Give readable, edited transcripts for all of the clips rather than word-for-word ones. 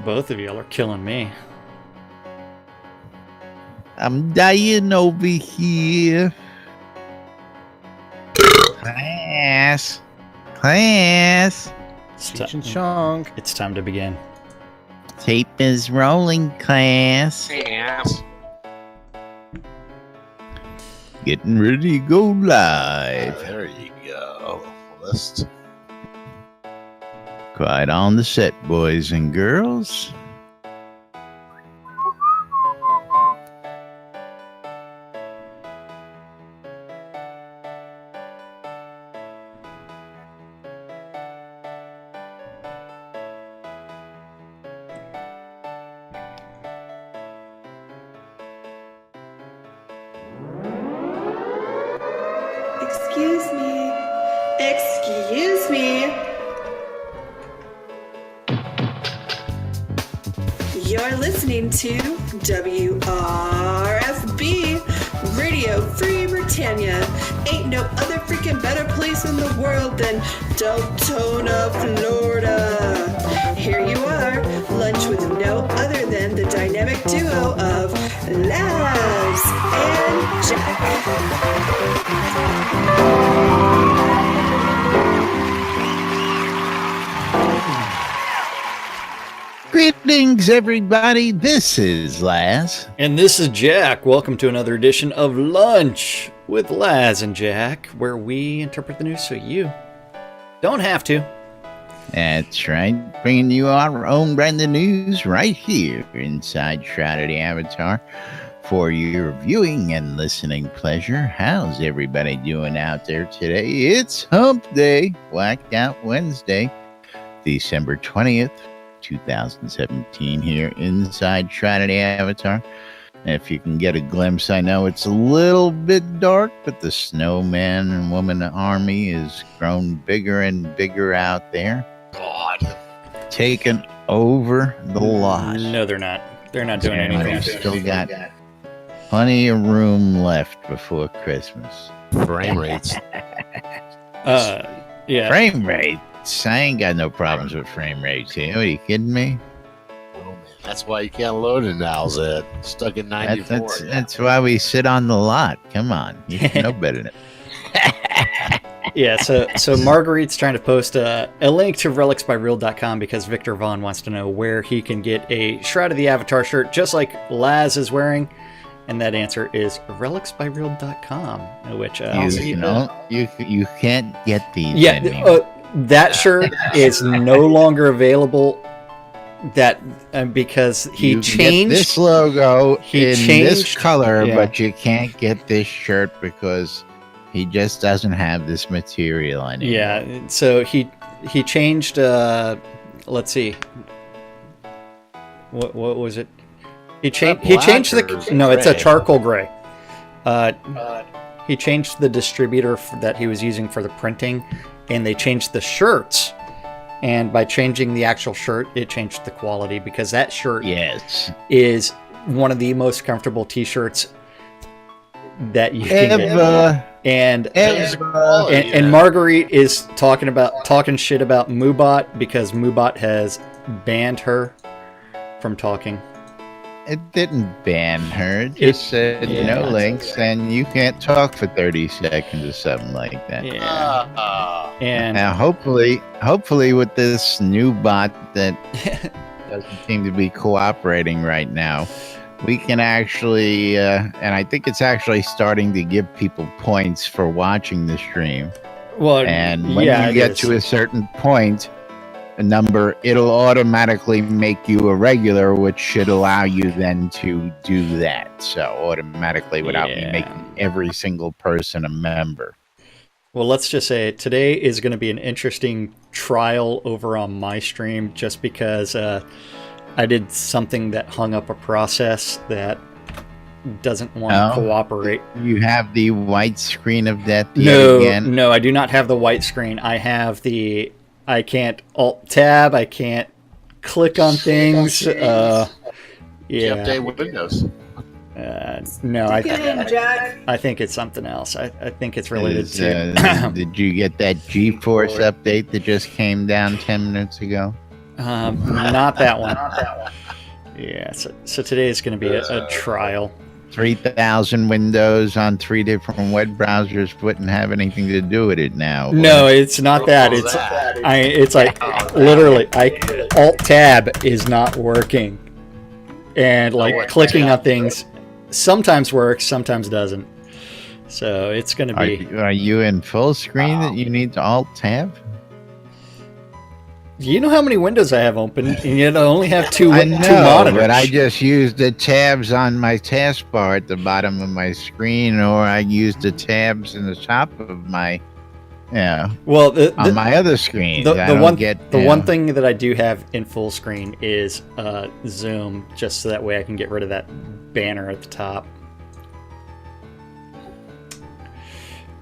Both of y'all are killing me. I'm dying over here. Class. Cheech and Chong. It's time to begin. Tape is rolling, class. Getting ready to go live. There you go. List. Quiet on the set, boys and girls. Excuse me. You're listening to WRFB, Radio Free Britannia. Ain't no other freaking better place in the world than Deltona, Florida. Here you are, lunch with no other than the dynamic duo of Laz and Jack. Greetings, everybody. This is Laz. And this is Jack. Welcome to another edition of Lunch with Laz and Jack, where we interpret the news so you don't have to. That's right. Bringing you our own brand of news right here inside Shroud of the Avatar for your viewing and listening pleasure. How's everybody doing out there today? It's Hump Day, Blacked Out Wednesday, December 20th. 2017 here inside Shroud of the Avatar. If you can get a glimpse, I know it's a little bit dark, but the snowman and woman army is grown bigger and bigger out there. God. Taking over the lot. No, they're not. They're not doing anything. We've still got plenty of room left before Christmas. Frame rates. Yeah. Frame rates. I ain't got no problems with frame rates here. Are you kidding me? Oh, man. That's why you can't load it now, Zed. Stuck at 94. That's why we sit on the lot. Come on. You should know better than Yeah, so Marguerite's trying to post a link to relicsbyreal.com because Victor Vaughn wants to know where he can get a Shroud of the Avatar shirt just like Laz is wearing. And that answer is relicsbyreal.com, which you can't get these. Yeah, that shirt is no longer available. Because he changed this logo this color, yeah. But you can't get this shirt because he just doesn't have this material anymore. Yeah, so he changed. Let's see, what was it? He changed the no, it's a charcoal gray. He changed the distributor that he was using for the printing, and they changed the shirts. And by changing the actual shirt, it changed the quality because that shirt is one of the most comfortable T-shirts that you can get. And Marguerite is talking shit about Moobot because Moobot has banned her from talking. It didn't ban her. It just said no links, and you can't talk for 30 seconds or something like that. Yeah. And now, hopefully, with this new bot that doesn't seem to be cooperating right now, we can actually, and I think it's actually starting to give people points for watching the stream. Well, and when you get to a certain point, a number, it'll automatically make you a regular, which should allow you then to do that. So automatically, without me making every single person a member. Well, let's just say today is going to be an interesting trial over on my stream, just because I did something that hung up a process that doesn't want to cooperate. You have the white screen of death again? No, I do not have the white screen. I have I can't Alt-Tab. I can't click on things. Update Windows. No, I think it's something else. I think it's related to... Did you get that GeForce update that just came down 10 minutes ago? Not that one. Yeah, so today is going to be a trial. 3,000 windows on 3 different web browsers wouldn't have anything to do with it now. No, it's not that. It's like literally, Alt Tab is not working, and like clicking on things sometimes works, sometimes doesn't. So it's going to be. Are you in full screen that you need to Alt Tab? You know how many windows I have open, and yet I only have two monitors. But I just used the tabs on my taskbar at the bottom of my screen, or I used the tabs in the top of my, well, on my other screen. The one thing that I do have in full screen is Zoom, just so that way I can get rid of that banner at the top.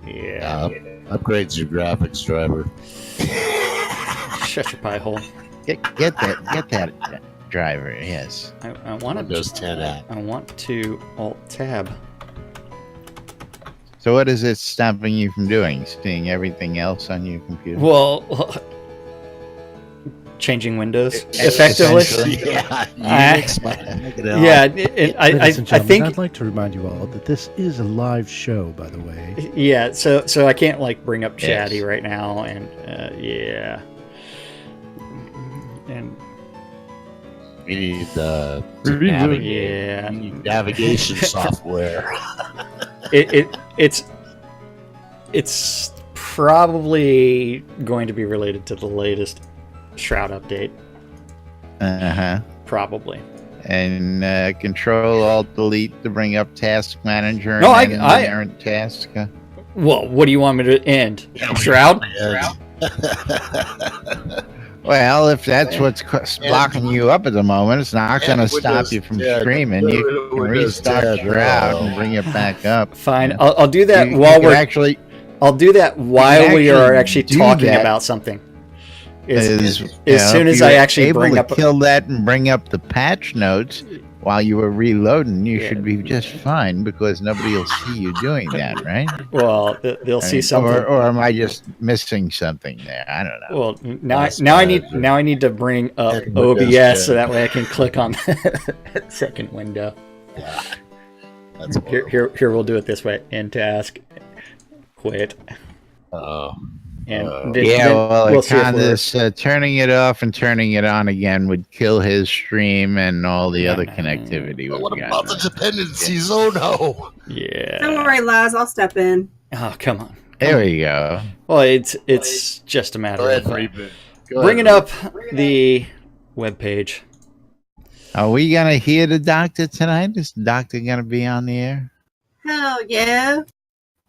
Yeah. Upgrades your graphics driver. Shut your pie hole. Get that driver. Yes. I want to Windows 10 app. I want to Alt Tab. So what is it stopping you from doing? Seeing everything else on your computer? Well, changing windows effectively. Yeah. I think I'd like to remind you all that this is a live show, by the way. Yeah. So I can't like bring up Chatty right now, and yeah. And We need navigation software. It's probably going to be related to the latest Shroud update. Probably. And Control Alt Delete to bring up Task Manager. No, and inherent task. Well, what do you want me to end? Shroud? Well, if that's what's blocking you up at the moment, it's not going to stop you from streaming. You can restart Shroud and bring it back up. Fine, I'll do that I'll do that while we are actually talking about something. As soon as I actually bring up, kill that and bring up the patch notes while you were reloading, you should be just fine because nobody will see you doing that, right? Well, they'll see something. Or am I just missing something there? I don't know. Well, now I need to bring up OBS so that way I can click on that second window. Yeah. Here we'll do it this way. End task. Quit. And we'll turning it off and turning it on again would kill his stream and all the other connectivity. What about the dependencies? Oh no! Yeah. Don't worry, Laz. I'll step in. Oh, come on. There we go. Well, it's just a matter of bringing up the web page. Are we gonna hear the doctor tonight? Is the doctor gonna be on the air? Hell yeah.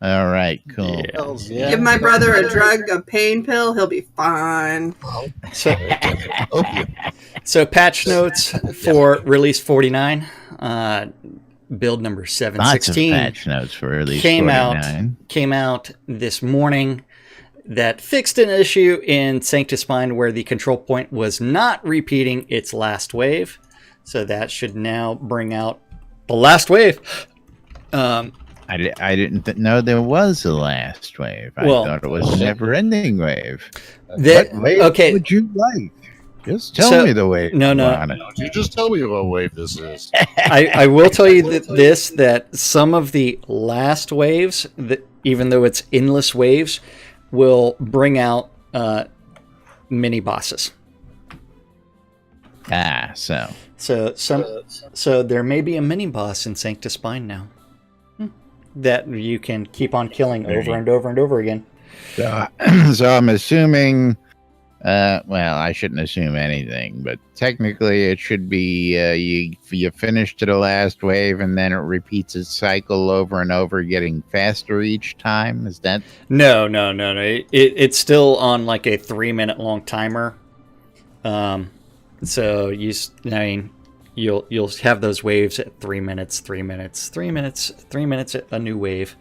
All right, cool. Yeah. Give my brother a drug, a pain pill, he'll be fine. So patch notes for release 49, build number 716. Lots of patch notes for release 49. Came out this morning that fixed an issue in Sanctus Spine where the control point was not repeating its last wave. So that should now bring out the last wave. I didn't know there was a last wave. I thought it was a never-ending wave. What wave would you like? Just tell me the wave. No. You just tell me what wave this is. I will tell you that some of the last waves, even though it's endless waves, will bring out mini bosses. So there may be a mini boss in Sanctus Spine now that you can keep on killing over and over and over again. So I'm assuming, well, I shouldn't assume anything, but technically it should be you finish to the last wave and then it repeats its cycle over and over, getting faster each time. Is that? No. It's still on like a 3-minute long timer. So you'll have those waves at 3 minutes, 3 minutes, 3 minutes, 3 minutes, a new wave.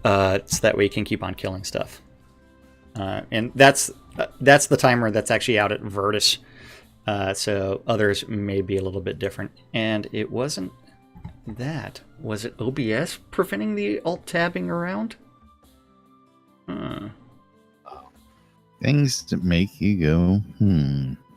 So that way you can keep on killing stuff. And that's the timer that's actually out at Virtus. So others may be a little bit different. And it wasn't that. Was it OBS preventing the alt-tabbing around? Things that make you go,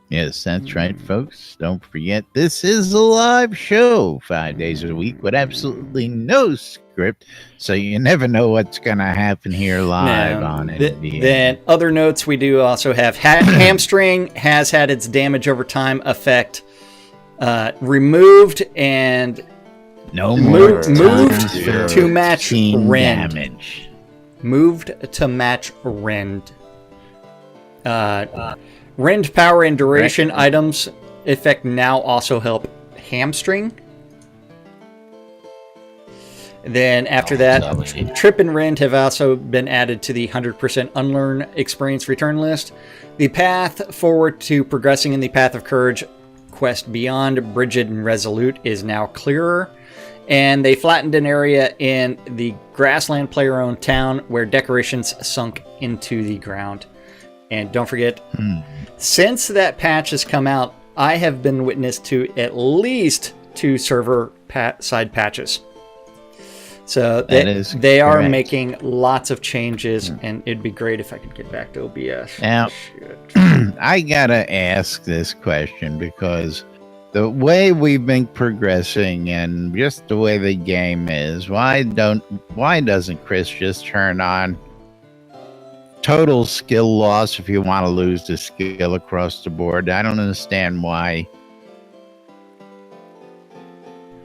Yes, that's right, folks. Don't forget, this is a live show 5 days a week with absolutely no script, so you never know what's going to happen here live on it. Then other notes, we do also have hamstring has had its damage over time effect removed and no more moved to match rend. Damage. Moved to match rend. Rend power and duration items effect now also help hamstring. Then after that, Trip and Rend have also been added to the 100% Unlearn Experience Return list. The path forward to progressing in the Path of Courage quest beyond Brigid and Resolute is now clearer. And they flattened an area in the grassland player-owned town where decorations sunk into the ground. And don't forget, since that patch has come out, I have been witness to at least 2 server side patches. So they are making lots of changes, and it'd be great if I could get back to OBS. Now, I gotta ask this question because the way we've been progressing and just the way the game is, why doesn't Chris just turn on total skill loss if you want to lose the skill across the board? I don't understand why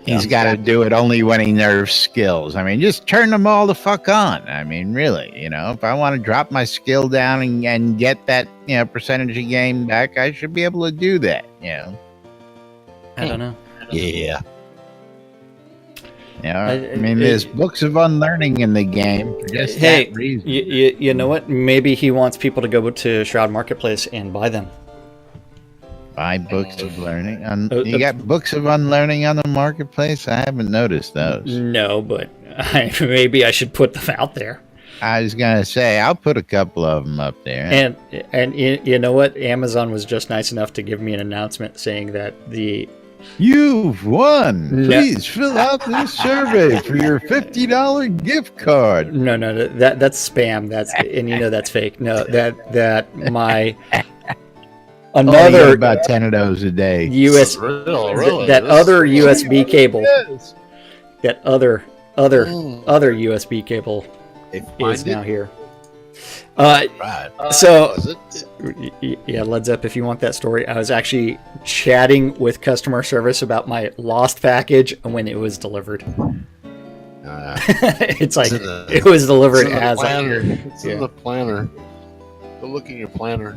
he's got to do it only when he nerfs skills. I mean, just turn them all the fuck on. I mean, really, if I want to drop my skill down and get that, percentage of game back, I should be able to do that, I don't know. Yeah. I mean, there's books of unlearning in the game for just that reason. You know what? Maybe he wants people to go to Shroud Marketplace and buy them. Buy books of learning. You got books of unlearning on the marketplace? I haven't noticed those. No, but maybe I should put them out there. I was going to say, I'll put a couple of them up there. And you know what? Amazon was just nice enough to give me an announcement saying that You've won. Please fill out this survey for your $50 gift card. No, that's spam. That's fake. No, that my another about 10 of those a day. That other USB cable. That other USB cable is now here. So, yeah, Led Zepp, if you want that story, I was actually chatting with customer service about my lost package when it was delivered. It's like it was delivered as it's in the planner. Go look in your planner.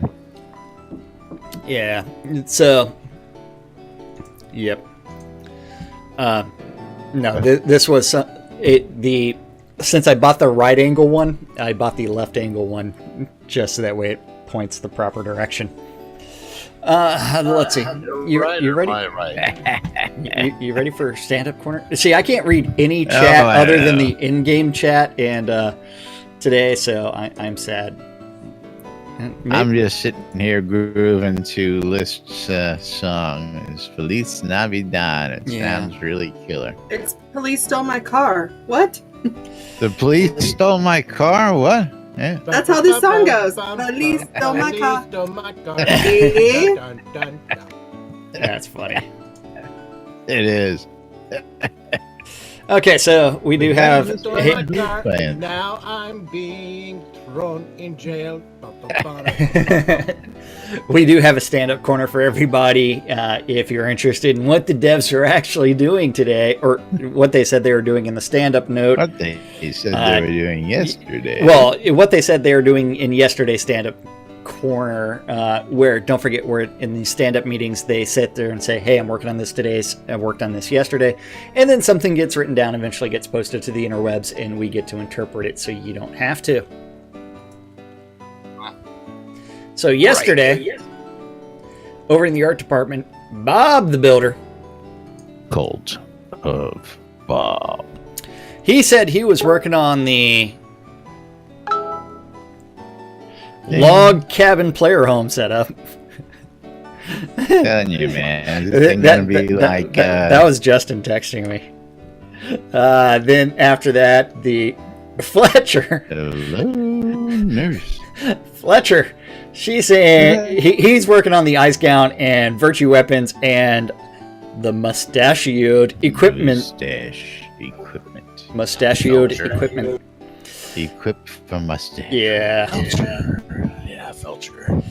Yeah. So, yep. No, this was since I bought the right angle one, I bought the left angle one just so that way it points the proper direction. Let's see. You ready? Right. You ready for stand-up corner? See, I can't read any chat other than the in-game chat and today, so I'm sad. I'm just sitting here grooving to List's song. It's Feliz Navidad. It sounds really killer. It's police stole my car. What? The police stole my car? What? Yeah. That's how this song goes. Police stole my car. That's funny. It is. Okay, so we do have. Now I'm being thrown in jail. We do have a stand-up corner for everybody. If you're interested in what the devs are actually doing today, or what they said they were doing in the stand-up note. What they said they were doing yesterday. Well, what they said they were doing in yesterday's stand-up corner, where, don't forget, we're in these stand-up meetings, they sit there and say, hey, I'm working on this today, I worked on this yesterday, and then something gets written down, eventually gets posted to the interwebs, and we get to interpret it so you don't have to. So yesterday, over in the art department, Bob the Builder, Cult of Bob, he said he was working on the log cabin player home setup. I'm telling you, man, this thing's gonna be like that was Justin texting me. Then after that, the Fletcher. Hello, nurse. Fletcher She's saying he's working on the ice gown and virtue weapons and the mustachioed equipment. Mustachioed equipment. Equipped for mustache. Yeah. Yeah, Felcher.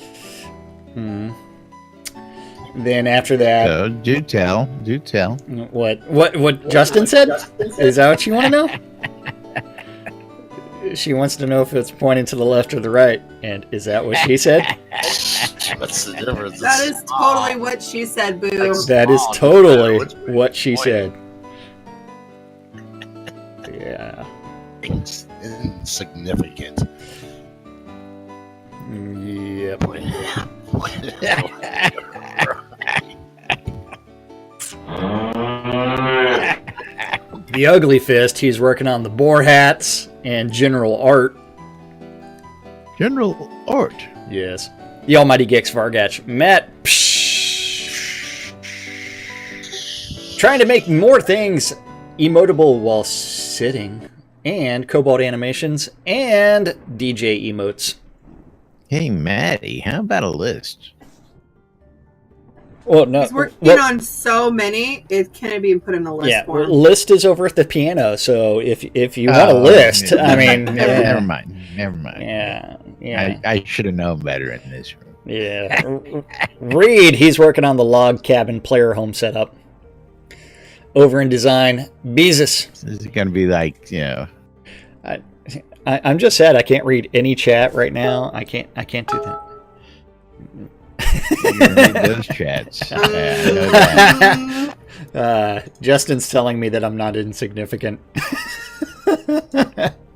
Then after that, So do tell. what Justin said? Is that what you want to know? She wants to know if it's pointing to the left or the right, and is that what she said? What's the difference? That is totally what she said, Boo. That is totally what she said. Yeah. Insignificant. Yep. The Ugly Fist, he's working on the boar hats and general art. General art. Yes. The Almighty Gex Vargach. Matt, trying to make more things emotable while sitting, and cobalt animations, and DJ emotes. Hey, Maddie, how about a list? Well, no. He's working on so many, it can't be put in the list form. List is over at the piano, so if you want a list, yeah. I mean... Never mind. Yeah. I should have known better in this room. Yeah. Reed, he's working on the log cabin player home setup. Over in design, Beezus. This is going to be like, I'm just sad I can't read any chat right now. I can't do that. you read those chats. I know that. Justin's telling me that I'm not insignificant.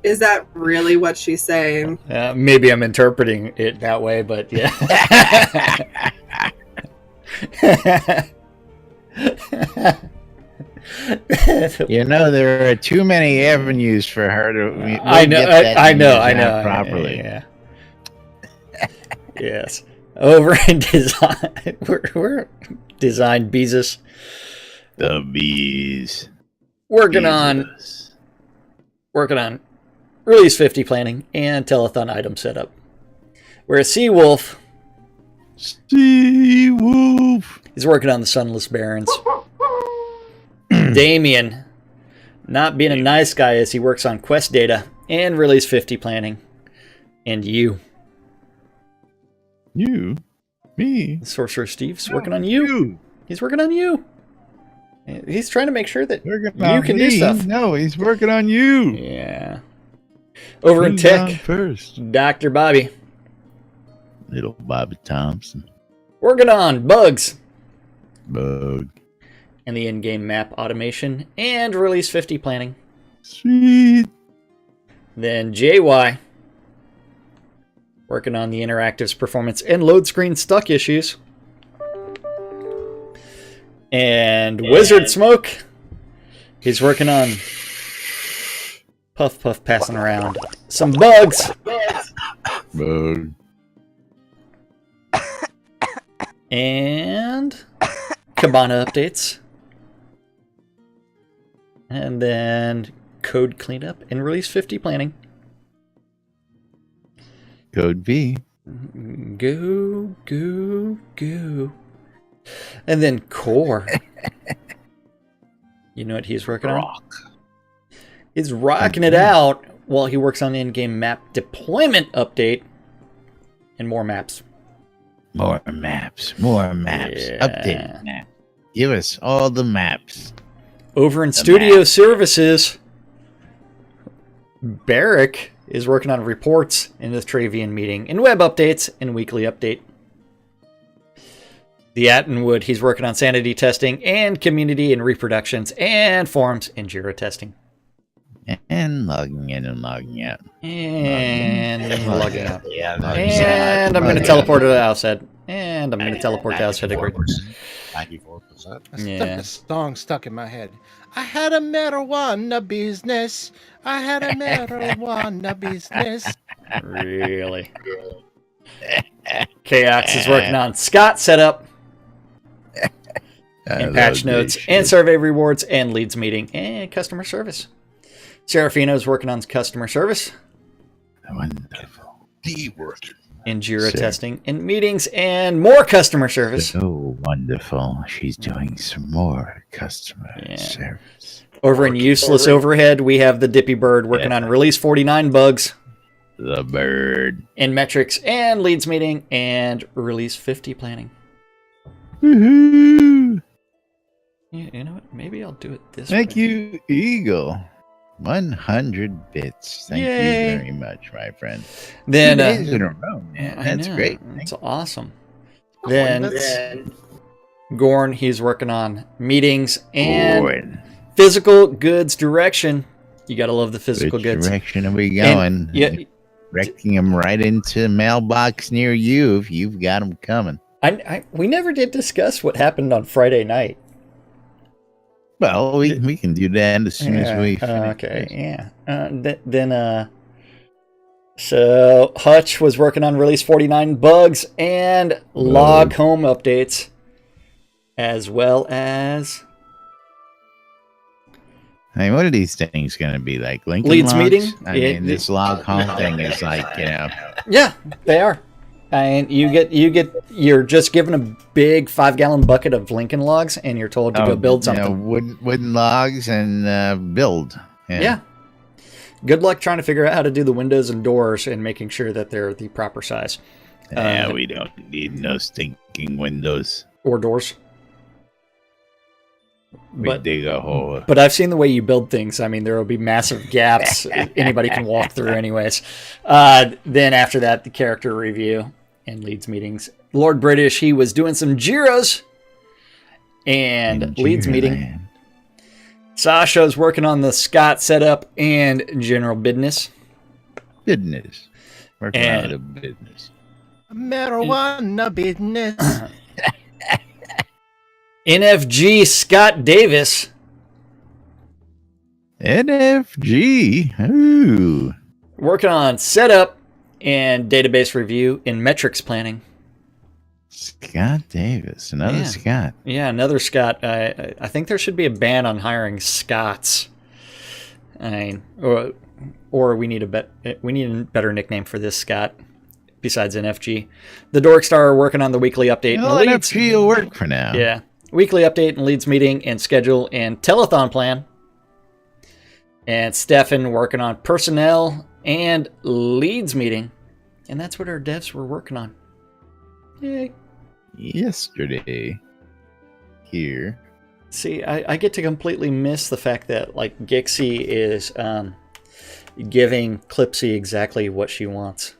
Is that really what she's saying? Maybe I'm interpreting it that way, but yeah. There are too many avenues for her to. I know. Properly. Yeah. Yes. Over in design, we're design Beezus. The bees. Working on release 50 planning and telethon item setup. Whereas Seawolf is working on the Sunless Barons. Damien, not being a nice guy as he works on quest data and release 50 planning. And you. You? Me? Sorcerer Steve's working on you. He's working on you. He's trying to make sure that you can do stuff. No, he's working on you. Yeah. Over in tech, first. Dr. Bobby. Little Bobby Thompson. Working on bugs. Bug. And the in-game map automation and release 50 planning. Sweet. Then JY. Working on the interactives performance and load screen stuck issues. And Wizard Smoke. He's working on Puff passing around some bugs. Bug. And Cabana updates. And then code cleanup and release 50 planning. Code V. Go. And then Core. You know what he's working on? He's rocking it out while he works on the in-game map deployment update and more maps. More maps. Yeah. Update map. Give us all the maps. Over in Studio Services, Barrick is working on reports in the Travian meeting and web updates and weekly update. The Attenwood, he's working on sanity testing and community and reproductions and forums and Jira testing. And logging in and logging out. And logging out. Yeah, And I'm going to teleport to the house head. And I'm going to teleport to house head. 94%. Yeah. A song stuck in my head. I had a marijuana business. I had a marijuana business. Really? Chaos is working on Scott setup and patch notes and survey rewards and leads meeting and customer service. Serafino is working on customer service. Wonderful. The working in Jira testing, in meetings, and more customer service. Oh, wonderful. She's doing some more customer service. Over in Useless Overhead, we have the Dippy Bird working on Release 49 bugs. The bird. In Metrics and Leads Meeting and Release 50 planning. Woohoo! Yeah, you know what? Maybe I'll do it this Thank way. you, Eagle. 100 bits. Thank Yay. you very much, my friend. Then 2 days in a row, man. I That's know. great. It's awesome. Then Gorn, he's working on meetings and physical goods direction. You gotta love the physical Which goods. direction are we going? Directing them right into a mailbox near you if you've got them coming. We never did discuss what happened on Friday night. Well, we can do that as soon as we finish. Okay, yeah. So Hutch was working on Release 49 bugs and log home updates, as well as... I mean, what are these things going to be like? Lincoln Leads logs? meeting? I mean, this log home thing is like, Yeah, they are. And you're just given a big 5-gallon bucket of Lincoln logs, and you're told to go build something. Wooden logs and build. Yeah. Good luck trying to figure out how to do the windows and doors and making sure that they're the proper size. Yeah, we don't need no stinking windows. Or doors. We dig a hole. But I've seen the way you build things. I mean, there will be massive gaps anybody can walk through anyways. Then after that, the character review and Leads meetings. Lord British, he was doing some Jiras and Leads meeting. Sasha's working on the Scott setup and general business. Business. Working on the business. Marijuana business. NFG Scott Davis. NFG. Ooh. Working on setup and database review in metrics planning. Scott Davis. Another Scott. Yeah, another Scott. I think there should be a ban on hiring Scotts. I mean, or we need a better nickname for this Scott besides NFG. The Dork Star are working on the weekly update. NFG will work for now. Yeah. Weekly update and Leads meeting and schedule and telethon plan. And Stefan working on personnel and Leads meeting. And that's what our devs were working on. Yay. Yesterday. Here. See, I get to completely miss the fact that, like, Gixie is giving Clipsy exactly what she wants.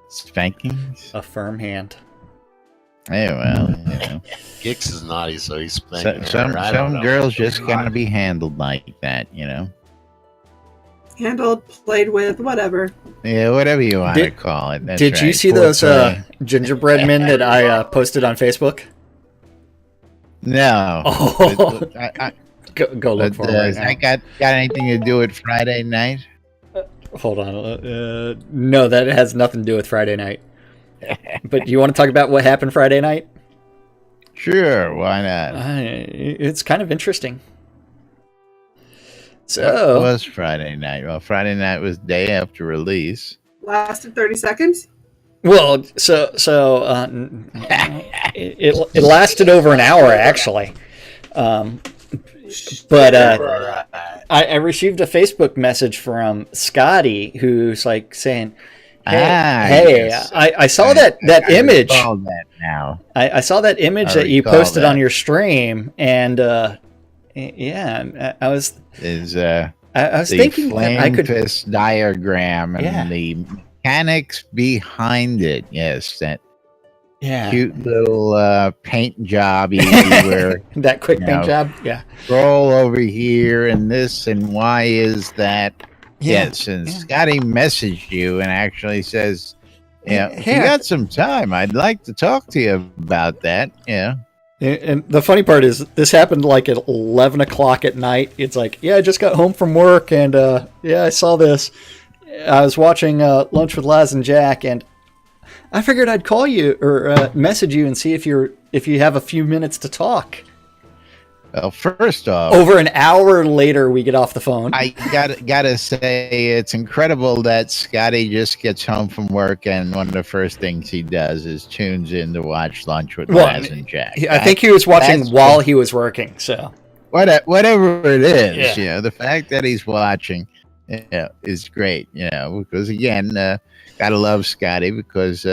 Spankings? A firm hand. Yeah, well, you know. Gix is naughty, so he's spanking Some her. girls just gotta be handled like that, you know? Handled, played with, whatever. Yeah, whatever you want to call it. That's Did you right. see those gingerbread men that I posted on Facebook? No. Oh. Go look for it. Has that got anything to do with Friday night? Hold on. No, that has nothing to do with Friday night. But do you want to talk about what happened Friday night? Sure, why not? It's kind of interesting. So It was Friday night. Well, Friday night was day after release. Lasted 30 seconds. Well, it lasted over an hour actually. But I received a Facebook message from Scotty who's like saying, "Hey, yes. I saw that image. I recall that now. I saw that image that you posted on your stream, and I was thinking that I could fist diagram and the mechanics behind it. Yes, that cute little paint job where that quick paint job. Yeah, roll over here and this and why is that? Yes, and Scotty messaged you and actually says, if you got some time, I'd like to talk to you about that. Yeah. And the funny part is this happened like at 11 o'clock at night. It's like, I just got home from work and I saw this. I was watching Lunch with Laz and Jack, and I figured I'd call you or message you and see if you have a few minutes to talk. Well, first off, Over an hour later, we get off the phone. I gotta say it's incredible that Scotty just gets home from work and one of the first things he does is tunes in to watch Lunch with Laz and Jack. I think he was watching while he was working. So whatever it is, Yeah. the fact that he's watching, is great. Because again, gotta love Scotty because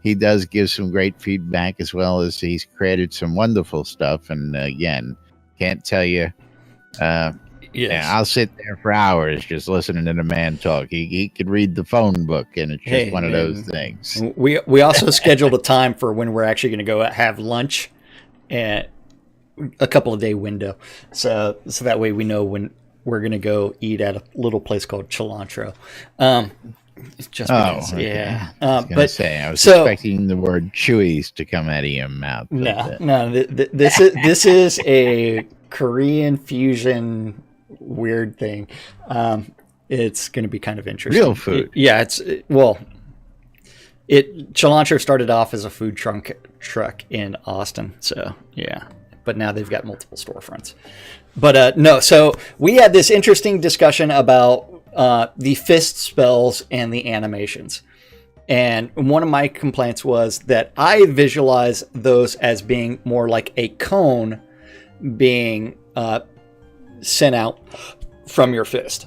he does give some great feedback as well as he's created some wonderful stuff. And again, can't tell you. I'll sit there for hours just listening to the man talk. He could read the phone book, and it's just one of those things. We also scheduled a time for when we're actually going to go have lunch, at a couple of day window, so that way we know when we're going to go eat at a little place called Cilantro. Just because, I was expecting the word chewies to come out of your mouth. No. This is a Korean fusion weird thing. It's going to be kind of interesting. Real food. Cilantro started off as a food truck in Austin. So yeah, but now they've got multiple storefronts. But so we had this interesting discussion about the fist spells and the animations. And one of my complaints was that I visualize those as being more like a cone being sent out from your fist.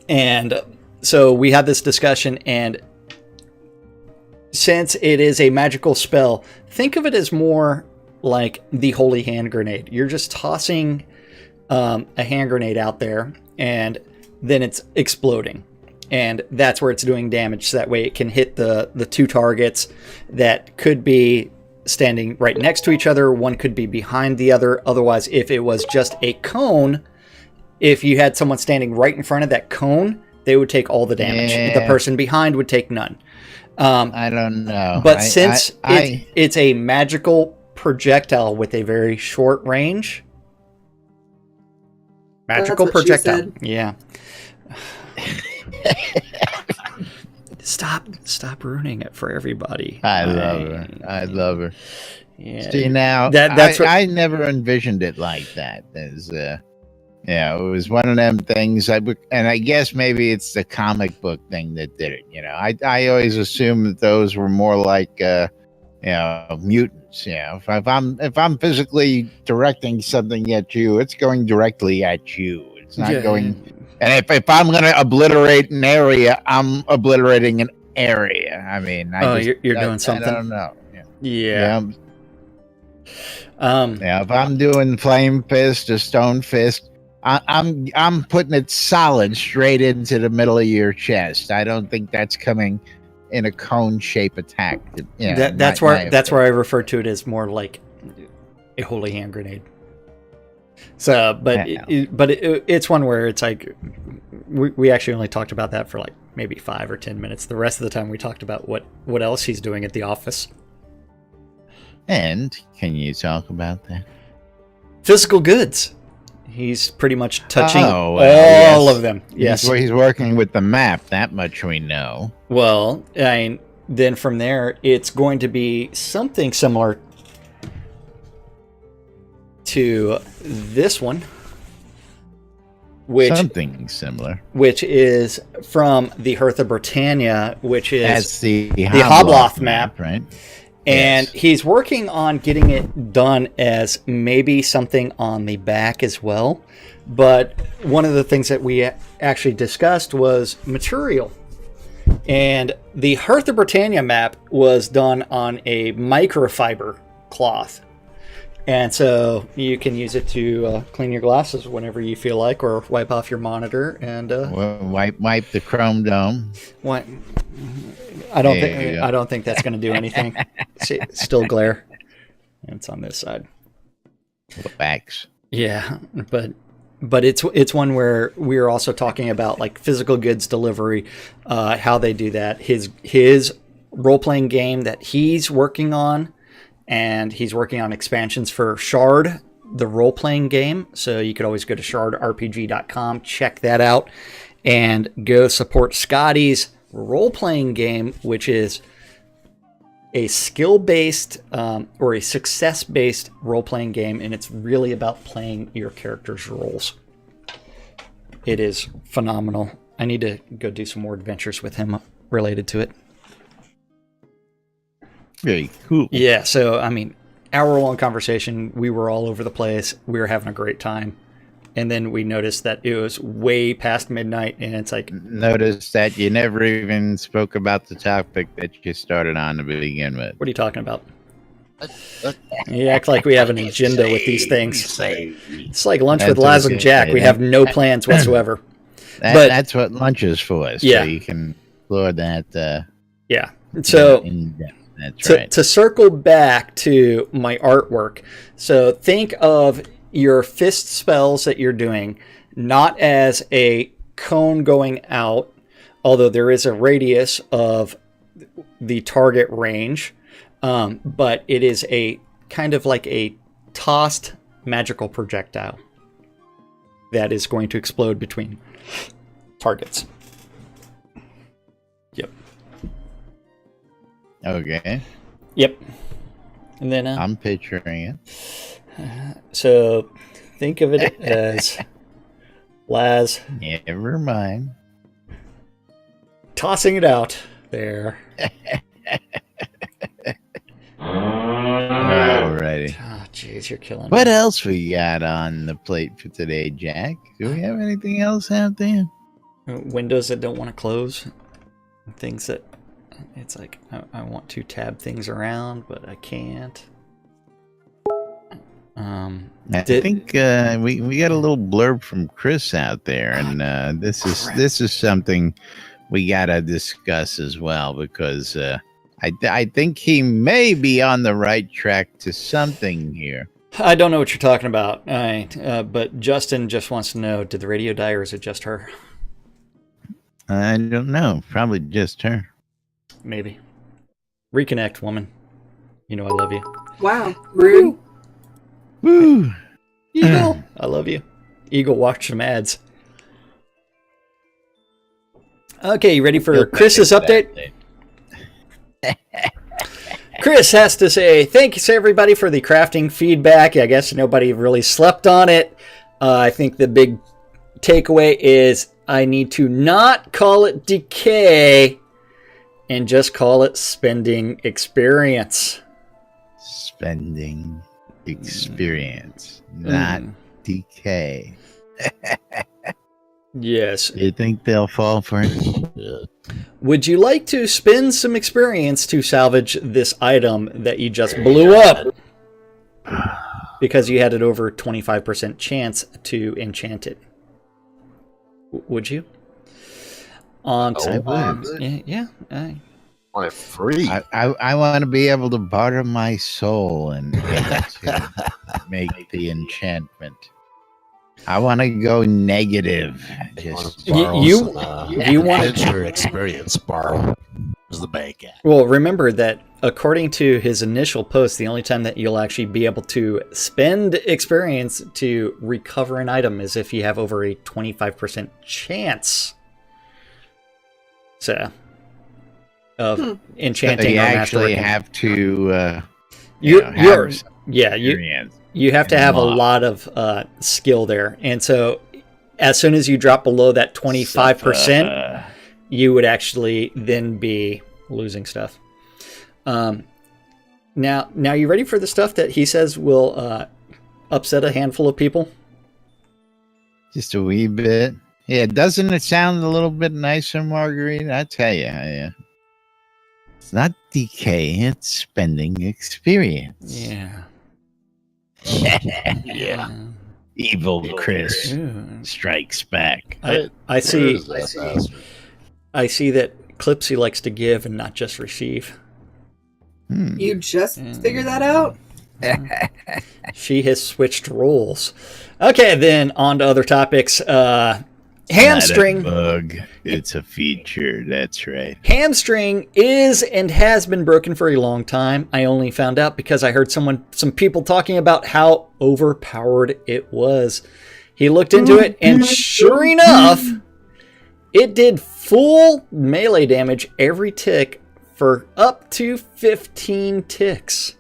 And so we had this discussion, and since it is a magical spell, think of it as more like the holy hand grenade. You're just tossing a hand grenade out there, and then it's exploding, and that's where it's doing damage. So that way it can hit the two targets that could be standing right next to each other. One could be behind the other. Otherwise, if it was just a cone, if you had someone standing right in front of that cone, they would take all the damage. The person behind would take none. I don't know. But since it's a magical projectile with a very short range. Magical projectile. Yeah. Stop ruining it for everybody. I love her. Yeah. See, now that's I never envisioned it like that. As it was one of them things. And I guess maybe it's the comic book thing that did it. I always assumed that those were more like mutants. If I'm physically directing something at you, it's going directly at you. It's not going. And if I'm going to obliterate an area, I'm obliterating an area. I mean, you're doing something. I don't know. Yeah. If I'm doing flame fist or stone fist, I'm putting it solid straight into the middle of your chest. I don't think that's coming in a cone shape attack. That's where I refer to it as more like a holy hand grenade. So, but it's one where it's like we actually only talked about that for like maybe 5 or 10 minutes. The rest of the time we talked about what else he's doing at the office. And can you talk about that? Physical goods. He's pretty much touching all of them. Yes, he's working with the map. That much we know. Well, then from there, it's going to be something similar to this one, which is from the Hearth of Britannia, which is the Hobloth map, right? And he's working on getting it done as maybe something on the back as well. But one of the things that we actually discussed was material. And the Hearth of Britannia map was done on a microfiber cloth. And so you can use it to clean your glasses whenever you feel like, or wipe off your monitor and wipe the chrome dome. What? I don't think that's going to do anything. See, still glare. It's on this side. Facts. Yeah, but it's one where we are also talking about like physical goods delivery, how they do that. His role playing game that he's working on. And he's working on expansions for Shroud, the role-playing game. So you could always go to shroudrpg.com, check that out, and go support Scotty's role-playing game, which is a skill-based or a success-based role-playing game, and it's really about playing your character's roles. It is phenomenal. I need to go do some more adventures with him related to it. Very cool. Yeah, so, I mean, hour-long conversation. We were all over the place. We were having a great time. And then we noticed that it was way past midnight, and it's like... Notice that you never even spoke about the topic that you started on to begin with. What are you talking about? You act like we have an agenda with these things. It's like lunch with Laz and Jack. We have no plans whatsoever. That's what lunch is for, so you can explore that. Yeah. So... That's right. To circle back to my artwork, so think of your fist spells that you're doing not as a cone going out, although there is a radius of the target range, but it is a kind of like a tossed magical projectile that is going to explode between targets. Yep. Okay. Yep. And then I'm picturing it. So think of it as Laz. Never mind. Tossing it out there. Alrighty. Oh, jeez, you're killing me. What else we got on the plate for today, Jack? Do we have anything else out there? Windows that don't want to close. Things that it's like I want to tab things around, but I can't. I think we got a little blurb from Chris out there, and this is something we gotta discuss as well, because I think he may be on the right track to something here. I don't know what you're talking about. But Justin just wants to know: did the radio die, or is it just her? I don't know. Probably just her. Maybe. Reconnect, woman. You know I love you. Wow, rude. Woo! Eagle, I love you. Eagle, watch some ads. Okay, you ready for Chris's update? Chris has to say, thanks everybody for the crafting feedback. I guess nobody really slept on it. I think the big takeaway is I need to not call it decay and just call it spending experience. Spending experience, not decay. Yes. You think they'll fall for it? Yeah. Would you like to spend some experience to salvage this item that you just blew up? Because you had it over 25% chance to enchant it. Would you? I would. Yeah. On it free. I want to be able to barter my soul and to make the enchantment. I want to go negative. Just you want your experience borrow. Where's the bank at? Well, remember that according to his initial post, the only time that you'll actually be able to spend experience to recover an item is if you have over a 25% chance. So, of enchanting. So you or actually master have to. you have to have a lot of skill there, and so as soon as you drop below that 25%, you would actually then be losing stuff. Now, you ready for the stuff that he says will upset a handful of people? Just a wee bit. Yeah, doesn't it sound a little bit nicer, Marguerite? I tell you, it's not decay, it's spending experience. Yeah. Yeah. Evil Chris strikes back. I see that Clipsy likes to give and not just receive. You just figured that out? She has switched roles. Okay, then on to other topics. Hamstring. Not a bug. It's a feature. That's right. Hamstring is and has been broken for a long time. I only found out because I heard some people talking about how overpowered it was. He looked into it, and sure enough, it did full melee damage every tick for up to 15 ticks.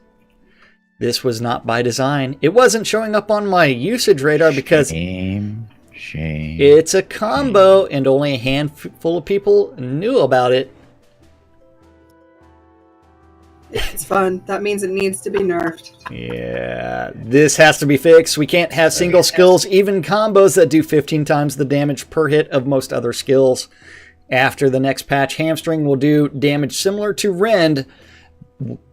This was not by design. It wasn't showing up on my usage radar because Shame. it's a combo and only a handful of people knew about it. It's fun. That means it needs to be nerfed. Yeah, this has to be fixed. We can't have single skills, even combos that do 15 times the damage per hit of most other skills. After the next patch, Hamstring will do damage similar to Rend,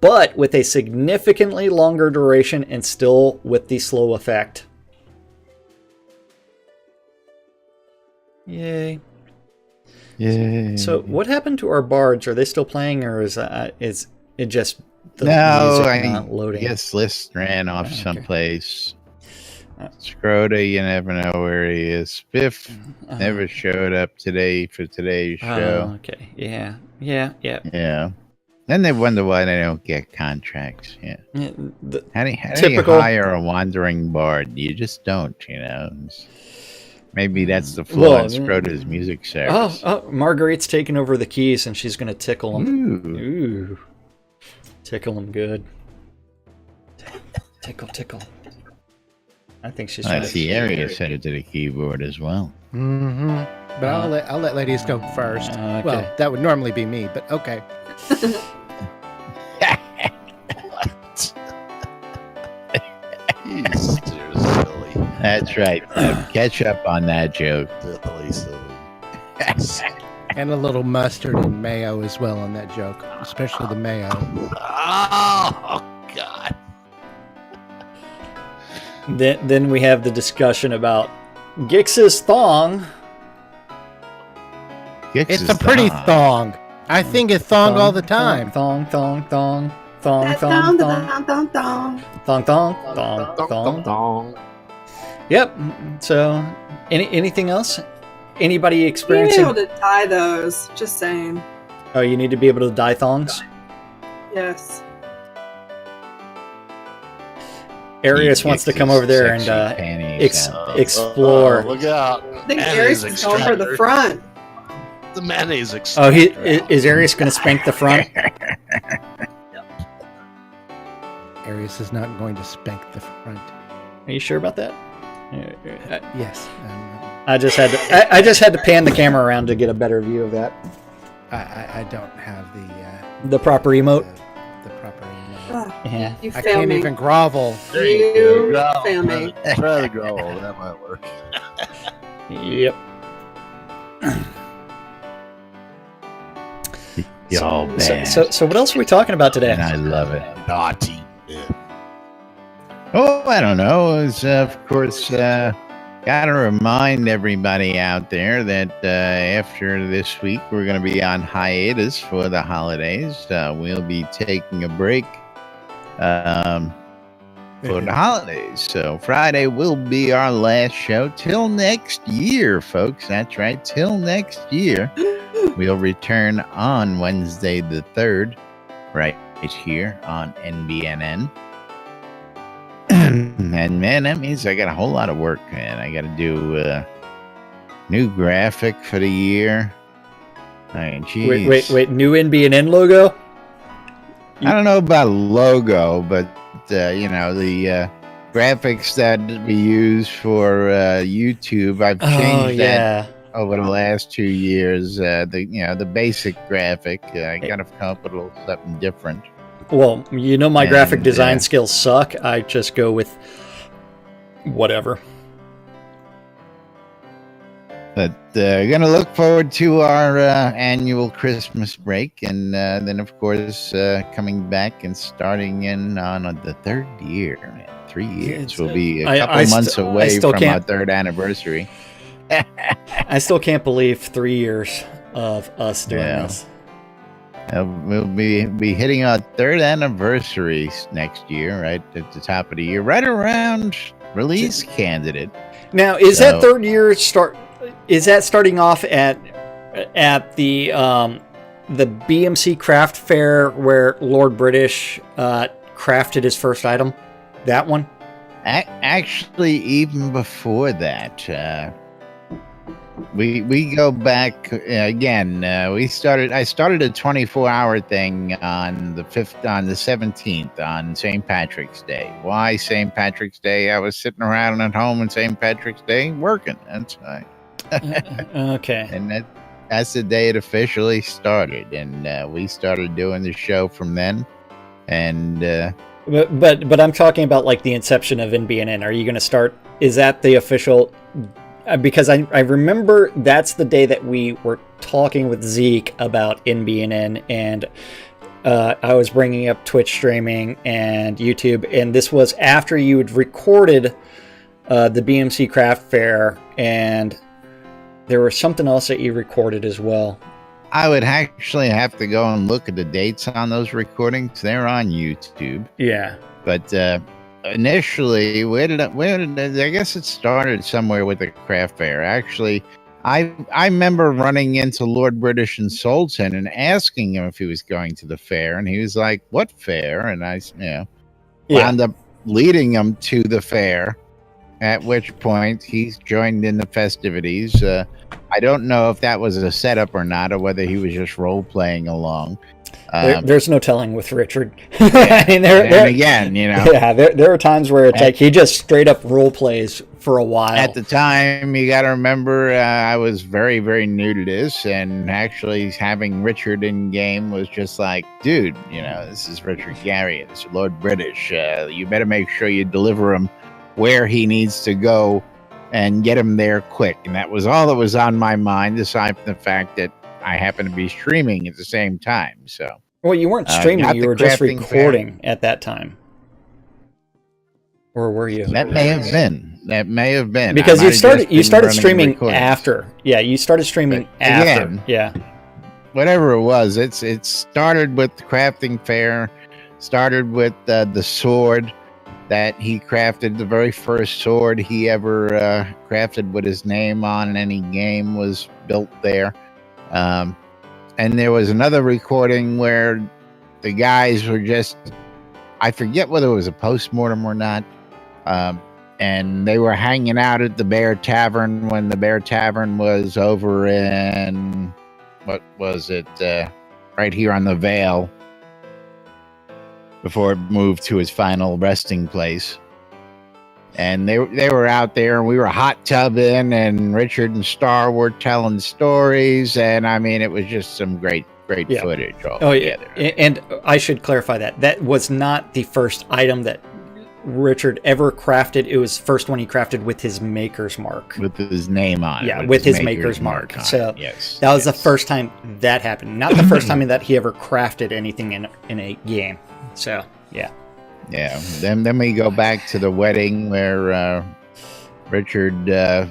but with a significantly longer duration and still with the slow effect. Yay. Yay. So what happened to our bards? Are they still playing, or is it just the No, music not loading? Yes, list ran off Okay. someplace. Shroud, you never know where he is. Spiff never showed up today for today's show. Okay. Yeah. Yeah. Then they wonder why they don't get contracts. Yeah. How do you Typical- hire a wandering bard? You just don't, Maybe that's the flaw in Scrota's music service. Oh, Marguerite's taking over the keys, and she's going to tickle him. Ooh. Tickle him good. Tickle. I think she's I trying to... see Area set it to the keyboard as well. Mm-hmm. But I'll let ladies go first. Okay. Well, that would normally be me, but okay. You're silly. That's right. Catch up on that joke. Silly. And a little mustard and mayo as well on that joke, especially the mayo. Oh, God. Then we have the discussion about Gix's thong. It's a pretty thong. I think it thong all the time. Thong. That Thong. Yep. So, anything else? Anybody You need to be experiencing? able to tie those. Just saying. Oh, you need to be able to dye thongs. Yes. Arius wants to come over there and explore. Look out. I think Mayonnaise Eric's going for the extractor. front. The mayonnaise Oh, extractor. is Arius going to spank the front? Arius is not going to spank the front. Are you sure about that? Yes. I just had to pan the camera around to get a better view of that. I don't have The proper emote. the proper email. Ugh, Yeah. you I fail can't me. even grovel. There You go. fail me. Try the growl. That might work. Yep. Y'all bad. So what else are we talking about today? And I love it. Naughty. Yeah. Oh, I don't know. It's, of course, got to remind everybody out there that after this week, we're going to be on hiatus for the holidays. We'll be taking a break for the holidays. So Friday will be our last show till next year, folks. That's right. Till next year. We'll return on Wednesday the 3rd, right here on NBNN. And man, that means I got a whole lot of work, man. I got to do new graphic for the year. I mean, geez. Wait, new NBNN logo? I don't know about logo, but the graphics that we use for YouTube, I've changed that over the last 2 years. The basic graphic, I got to come up with a little something different. Well, my graphic And, design skills suck. I just go with whatever. But going to look forward to our annual Christmas break, and then, of course, coming back and starting in on the 3rd year. Man, 3 years. We'll be a couple months away from our 3rd anniversary. I still can't believe 3 years of us doing this. We'll be hitting our 3rd anniversary next year, right at the top of the year, right around release candidate. Now, is that 3rd year start? Is that starting off at the BMC Craft Fair where Lord British crafted his first item? That one? Actually, even before that, We go back again. I started a 24-hour thing on the 17th on St. Patrick's Day. Why St. Patrick's Day? I was sitting around at home on St. Patrick's Day working. That's why. Okay. And that's the day it officially started, and we started doing the show from then. And but I'm talking about like the inception of NBNN. Are you going to start? Is that the official? Because I remember that's the day that we were talking with Zeke about NBNN, and I was bringing up Twitch streaming and YouTube, and this was after you had recorded the BMC Craft Fair, and there was something else that you recorded as well. I would actually have to go and look at the dates on those recordings. They're on YouTube. Yeah. But initially, where did I guess it started somewhere with the craft fair. Actually, I remember running into Lord British in Soulton and asking him if he was going to the fair, and he was like, "What fair?" And I, wound up leading him to the fair. At which point he joined in the festivities. I don't know if that was a setup or not, or whether he was just role playing along. There's no telling with Richard. Yeah. I mean, again, yeah, there are times where it's like he just straight up role plays for a while. At the time, you got to remember, I was very, very new to this, and actually having Richard in game was just like, dude, this is Richard Garriott, it's Lord British. You better make sure you deliver him where he needs to go and get him there quick. And that was all that was on my mind, aside from the fact that I happened to be streaming at the same time. So, well, you weren't streaming; you were just recording at that time, or were you? That may have been. Because you started streaming after. Yeah, you started streaming after. Again, yeah. Whatever it was, it started with the crafting fair. Started with the sword that he crafted. The very first sword he ever crafted with his name on any game was built there. And there was another recording where the guys were just, I forget whether it was a postmortem or not, and they were hanging out at the Bear Tavern when the Bear Tavern was over in, what was it, right here on the Vale, before it moved to his final resting place. And they were out there, and we were hot tubbing, and Richard and Starr were telling stories, and I mean, it was just some great footage all together. And I should clarify that was not the first item that Richard ever crafted. It was first one he crafted with his maker's mark, with his name on it. Yeah, with his maker's mark. So that was the first time that happened. Not the first time that he ever crafted anything in a game. So yeah. Then we go back to the wedding where Richard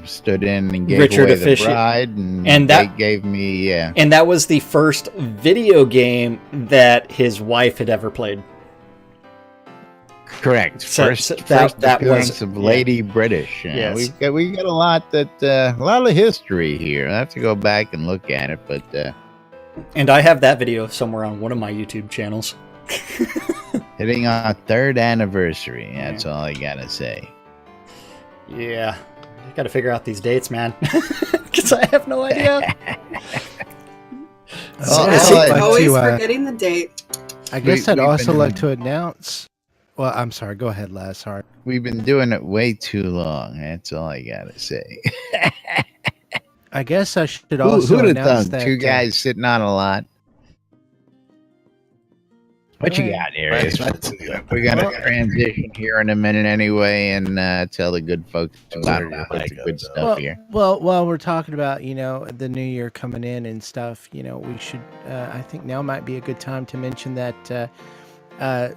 stood in and gave away the bride, and that gave me And that was the first video game that his wife had ever played. Correct. First appearance of Lady British. Yes. We got a lot of history here. I have to go back and look at it, but and I have that video somewhere on one of my YouTube channels. Hitting our 3rd anniversary. That's all I gotta say. Yeah, I gotta figure out these dates, man, because I have no idea. Always forgetting the date. I guess I'd also like to announce. Well, I'm sorry. Go ahead, Laz. Sorry. We've been doing it way too long. That's all I gotta say. I guess I should also announce that 2 guys sitting on a lot. What you got, Arius? We're going to transition here in a minute anyway and tell the good folks about the good stuff here. Well, while we're talking about, the new year coming in and stuff, we should, I think now might be a good time to mention that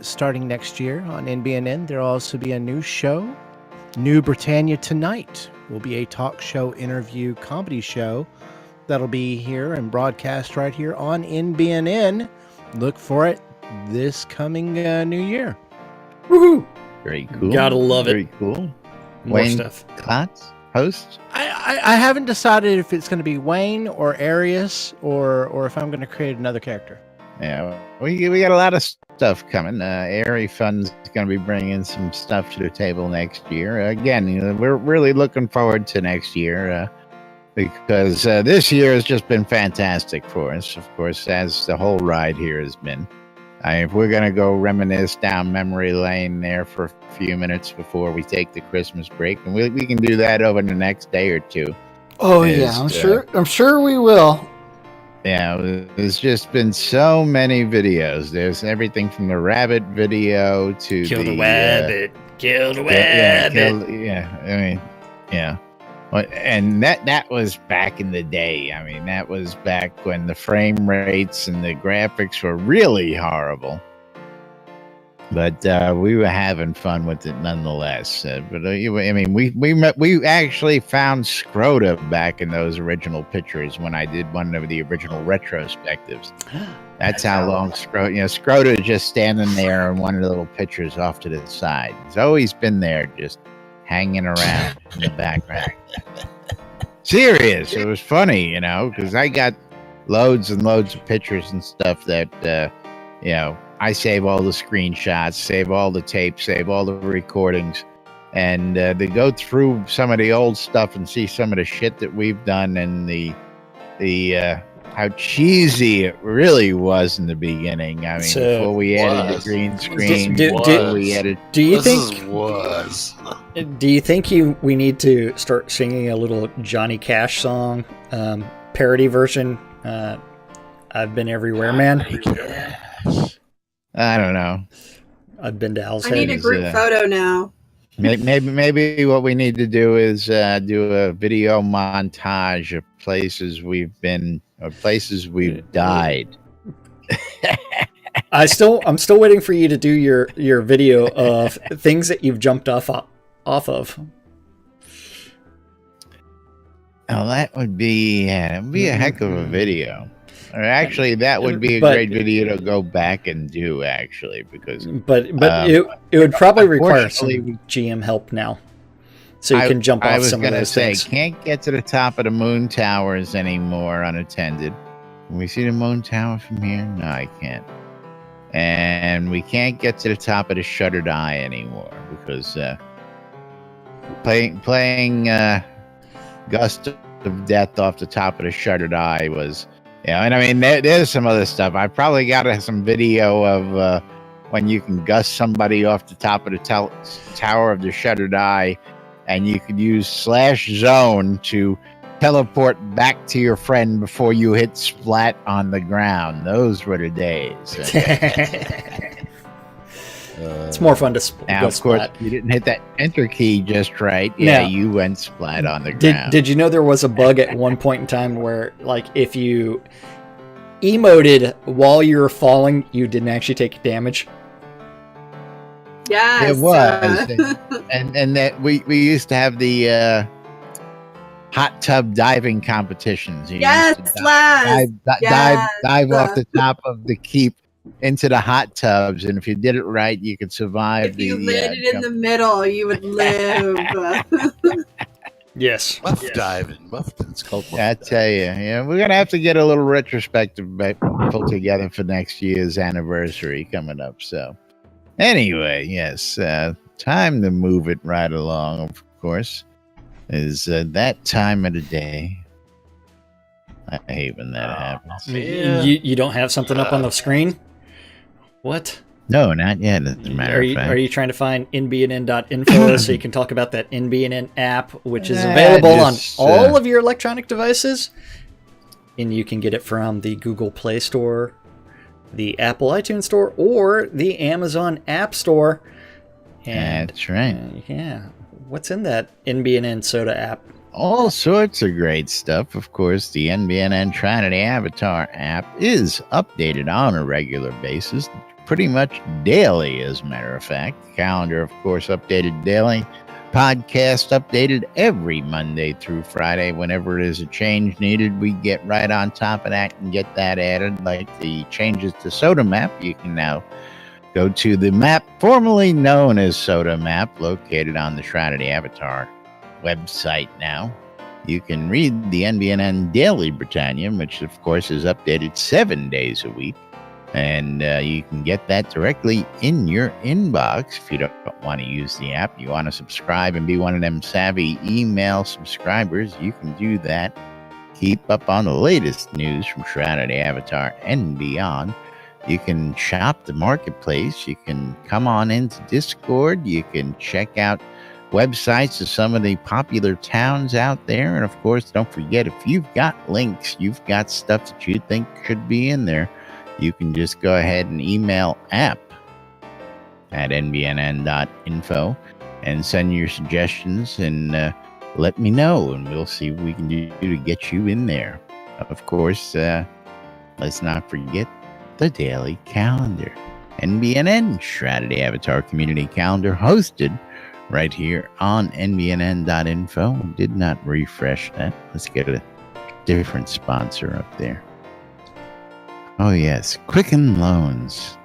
starting next year on NBNN, there'll also be a new show. New Britannia Tonight will be a talk show, interview, comedy show that'll be here and broadcast right here on NBNN. Look for it this coming new year. Woohoo! Very cool. Gotta love it. Very cool. More Wayne stuff. Klotz, host? I haven't decided if it's going to be Wayne or Arius or if I'm going to create another character. Yeah, we got a lot of stuff coming. Airy Fun's going to be bringing some stuff to the table next year. Again, we're really looking forward to next year. because this year has just been fantastic for us, of course, as the whole ride here has been. If we're going to go reminisce down memory lane there for a few minutes before we take the Christmas break, and we can do that over the next day or two. Oh, yeah, I'm sure we will. Yeah, there's just been so many videos. There's everything from the rabbit video to kill the rabbit. And that was back in the day. I mean, that was back when the frame rates and the graphics were really horrible. But we were having fun with it nonetheless. But I mean, we actually found Shroud back in those original pictures when I did one of the original retrospectives. That's how long Shroud. Shroud is just standing there in one of the little pictures off to the side. He's always been there, just hanging around in the background. Serious, it was funny, because I got loads and loads of pictures and stuff that I save all the screenshots, save all the tapes, save all the recordings, and to go through some of the old stuff and see some of the shit that we've done and the how cheesy it really was in the beginning. I mean, before we added the green screen, do you think we need to start singing a little Johnny Cash song parody version? I've been everywhere, man. I don't know. I've been to Al's I need a group photo now. Maybe what we need to do is do a video montage of places we've been or places we've died. I'm still waiting for you to do your video of things that you've jumped off of. Oh, that would be a heck of a video. Or actually, that would be a great video to go back and do. Actually, because it would probably require some GM help now, so you can jump off some of those things. Can't get to the top of the moon towers anymore unattended. Can we see the moon tower from here? No, I can't. And we can't get to the top of the Shuttered Eye anymore because playing Gust of Death off the top of the Shuttered Eye was. Yeah, and I mean, there's some other stuff. I probably got some video of when you can gust somebody off the top of the tower of the Shuttered Eye, and you could use /zone to teleport back to your friend before you hit splat on the ground. Those were the days. It's more fun to now, of course, you didn't hit that enter key just right. Yeah, you went splat on the ground. Did you know there was a bug at one point in time where, like, if you emoted while you were falling, you didn't actually take damage? Yes. It was. and that we used to have the hot tub diving competitions. Yes, dive off the top of the keep into the hot tubs, and if you did it right, you could survive. If you landed in the middle, you would live. Yes. Muff diving. It's called muff I tell you, we're gonna have to get a little retrospective pulled together for next year's anniversary coming up. So, anyway, yes, time to move it right along. Of course, is that time of the day. I hate when that happens. You don't have something up on the screen? What? No, not yet, as a matter of fact. Are you trying to find nbnn.info so you can talk about that NBNN app, which is available on all of your electronic devices? And you can get it from the Google Play Store, the Apple iTunes Store, or the Amazon App Store. And, that's right. Yeah. What's in that NBNN Soda app? All sorts of great stuff. Of course, the NBNN Trinity Avatar app is updated on a regular basis, pretty much daily, as a matter of fact. Calendar, of course, updated daily. Podcast updated every Monday through Friday. Whenever there's a change needed, we get right on top of that and get that added. Like the changes to Soda Map, you can now go to the map formerly known as Soda Map, located on the Trinity Avatar website now. You can read the NBNN Daily Britannia, which of course is updated 7 days a week, and you can get that directly in your inbox. If you don't want to use the app, you want to subscribe and be one of them savvy email subscribers, you can do that keep up on the latest news from Shroud of the Avatar and beyond, you can shop the marketplace. You can come on into Discord. You can check out websites of some of the popular towns out there. And of course, don't forget, if you've got links, you've got stuff that you think should be in there, you can just go ahead and email app@nbnn.info and send your suggestions and let me know, and we'll see what we can do to get you in there. Of course, let's not forget the daily calendar. NBNN Shroud of the Avatar Community Calendar, hosted right here on nbnn.info. Did not refresh that. Let's get a different sponsor up there. Oh yes, Quicken Loans.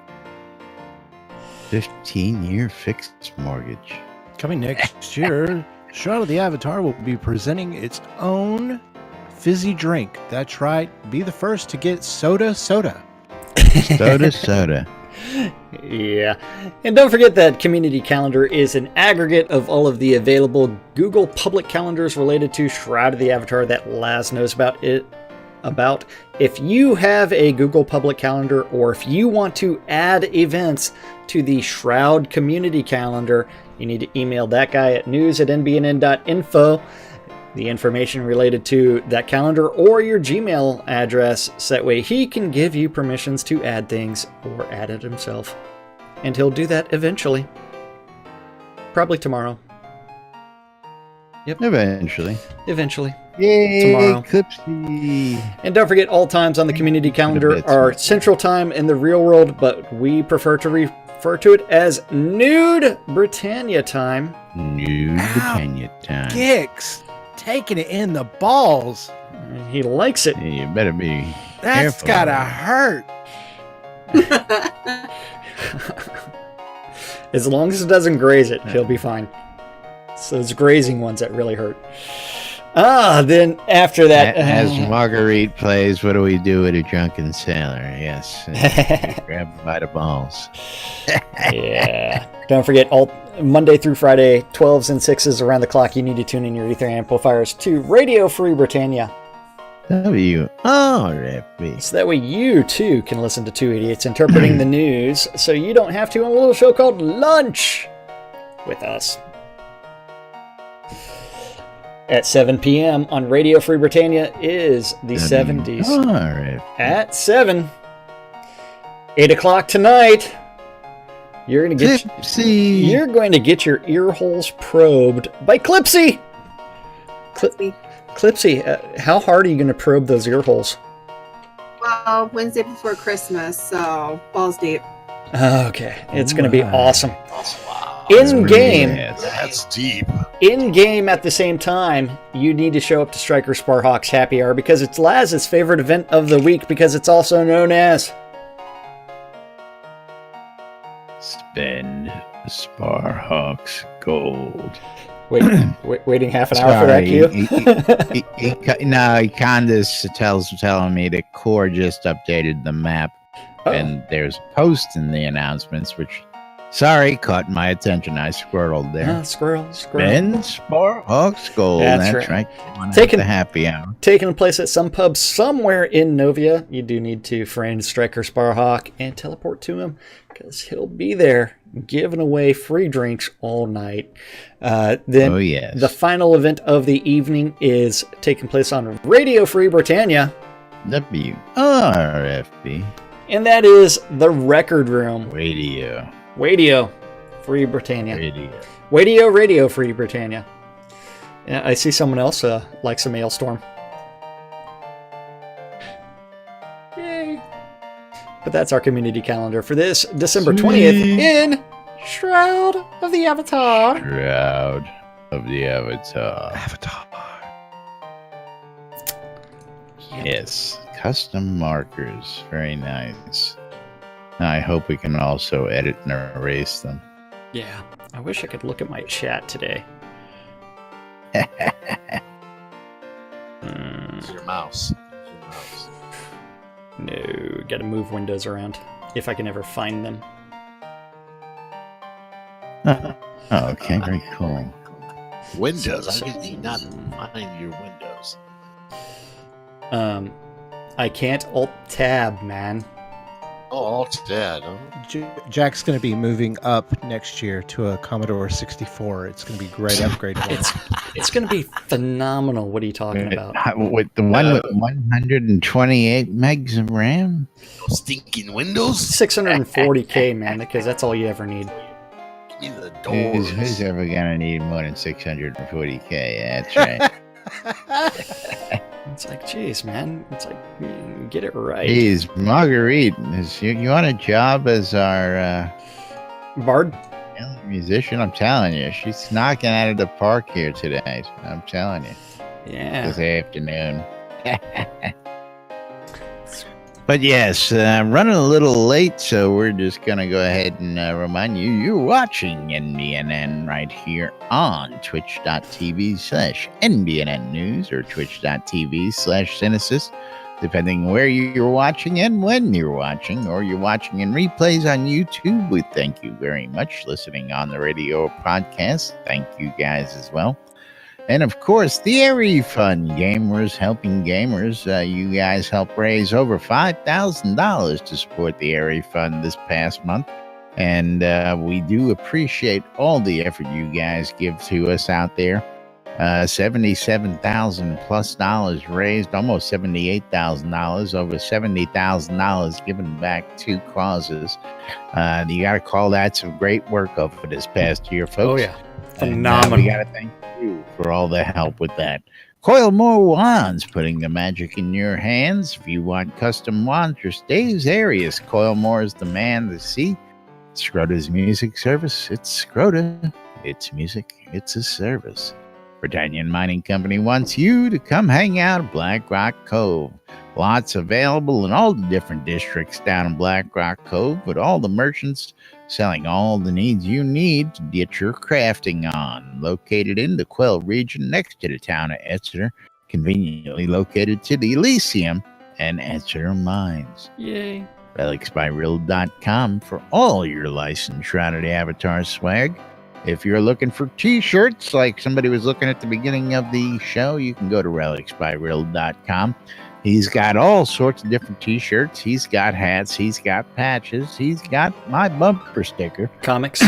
15-year fixed mortgage. Coming next year, Shroud of the Avatar will be presenting its own fizzy drink. That's right. Be the first to get soda. Soda. Yeah. And don't forget that Community Calendar is an aggregate of all of the available Google public calendars related to Shroud of the Avatar that Laz knows about. If you have a Google public calendar, or if you want to add events to the Shroud Community Calendar, you need to email that guy at news@nbnn.info. The information related to that calendar or your Gmail address, so that way he can give you permissions to add things or add it himself. And he'll do that eventually. Probably tomorrow. Yep. Eventually. Yay, tomorrow. Clipsy. And don't forget, all times on the community calendar are Central Time in the real world, but we prefer to refer to it as Nude Britannia time. Nude Britannia time. Gix, taking it in the balls. He likes it. You better be That's careful. gotta hurt. As long as it doesn't graze it, he'll be fine. So it's grazing ones that really hurt. Then after that... As Marguerite plays, what do we do with a drunken sailor? Yes. Grab him by the balls. Yeah. Don't forget, all Monday through Friday, 12s and 6s around the clock, you need to tune in your ether amplifiers to Radio Free Britannia. WRFB. So that way you, too, can listen to two idiots interpreting the news, so you don't have to on a little show called Lunch with us. At 7 p.m. on Radio Free Britannia is the 70s. WRFB. At 7. 8 o'clock tonight, you're going to get your ear holes probed by Clipsy. Clipsy, how hard are you going to probe those ear holes? Well, Wednesday before Christmas, so balls deep. Okay, it's going to be awesome. Wow. In game, That's deep. in game at the same time, you need to show up to Striker Sparhawk's Happy Hour because it's Laz's favorite event of the week, because it's also known as Spend Sparhawk's gold. waiting half an hour for that cue. He kind of telling me that Core just updated the map, and there's a post in the announcements, which, sorry, caught my attention. I squirreled there. Squirrel. Spend Sparhawk's gold. That's right. Taking the happy hour. Taking place at some pub somewhere in Novia. You do need to friend Striker Sparhawk and teleport to him, because he'll be there giving away free drinks all night. Then the final event of the evening is taking place on Radio Free Britannia. WRFB. And that is the Record Room. Radio Free Britannia. Radio Free Britannia. Yeah, I see someone else likes a Maelstrom. Yay. But that's our community calendar for this December 20th in Shroud of the Avatar. Shroud of the Avatar. Yes. Custom markers. Very nice. I hope we can also edit and erase them. Yeah. I wish I could look at my chat today. It's your mouse. No, gotta move windows around. If I can ever find them. Okay, very cool. Windows. How could you not find your windows? I can't alt tab, man. Oh, alt dad. Huh? Jack's going to be moving up next year to a Commodore 64. It's going to be great upgrade. It's going to be phenomenal. What are you talking about? With the one with 128 megs of RAM? Stinking Windows? 640K, man, because that's all you ever need. Give me the doors. Who's ever going to need more than 640K? That's right. It's like, geez, man. It's like, get it right. Jeez, Marguerite, you want a job as our Bard? musician? I'm telling you, she's knocking out of the park here today. I'm telling you. Yeah. This afternoon. But yes, running a little late, so we're just going to go ahead and remind you, you're watching NBNN right here on twitch.tv/NBNN News or twitch.tv/Cynesis, depending where you're watching and when you're watching, or you're watching in replays on YouTube. We thank you very much. Listening on the radio or podcast, thank you guys as well. And of course, the Airy Fund, Gamers Helping Gamers. You guys helped raise over $5,000 to support the Airy Fund this past month. And we do appreciate all the effort you guys give to us out there. $77,000+ raised, almost $78,000, over $70,000 given back to causes. You got to call that some great work over this past year, folks. Oh, yeah. Phenomenal. We got to thank you for all the help with that. Coil more wands, putting the magic in your hands. If you want custom wands for Dave's areas, Coil More is the man to see. Scrota's music service. It's Scrota. It's music. It's a service. Britannian Mining Company wants you to come hang out at Black Rock Cove. Lots available in all the different districts down in Black Rock Cove, with all the merchants selling all the needs you need to get your crafting on. Located in the Quell region next to the town of Exeter, conveniently located to the Elysium and Exeter mines. Yay. RelicsByReal.com for all your licensed Shrouded Avatar swag. If you're looking for t-shirts, like somebody was looking at the beginning of the show, you can go to RelicsByReal.com. He's got all sorts of different t-shirts. He's got hats. He's got patches. He's got my bumper sticker. Comics.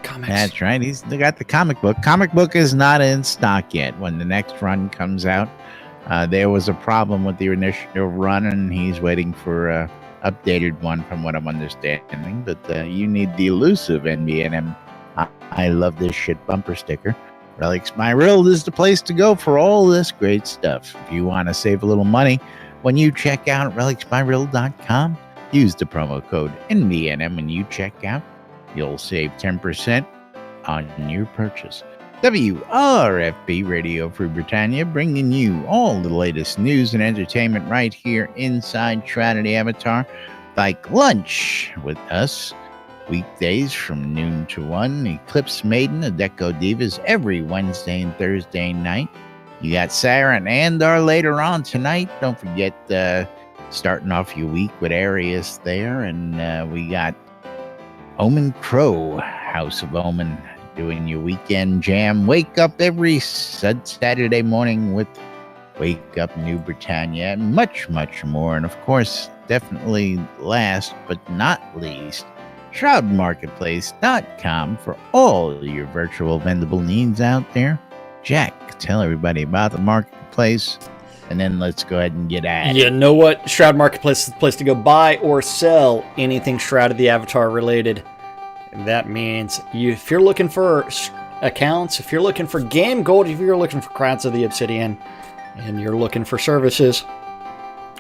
Comics. That's right. They got the comic book. Comic book is not in stock yet. When the next run comes out, there was a problem with the initial run, and he's waiting for an updated one from what I'm understanding. But you need the elusive NBNM I love this shit bumper sticker. Relics by Real is the place to go for all this great stuff. If you want to save a little money when you check out at relicsbyreal.com, use the promo code NBNM when you check out. You'll save 10% on your purchase. WRFB Radio Free Britannia, bringing you all the latest news and entertainment right here inside Shrouded Avatar. Like lunch with us. Weekdays from noon to 1. Eclipse Maiden, Adecco Divas, every Wednesday and Thursday night. You got Sarah and Andar later on tonight. Don't forget starting off your week with Arius there. And we got Omen Crow, House of Omen, doing your weekend jam. Wake up every Saturday morning with Wake Up New Britannia, and much, much more. And of course, definitely last but not least, ShroudMarketplace.com for all your virtual vendable needs out there. Jack, tell everybody about the marketplace, and then let's go ahead and get at it. You know what? Shroud Marketplace is the place to go buy or sell anything Shroud of the Avatar related. And that means if you're looking for accounts, if you're looking for game gold, if you're looking for Crowns of the Obsidian, and you're looking for services,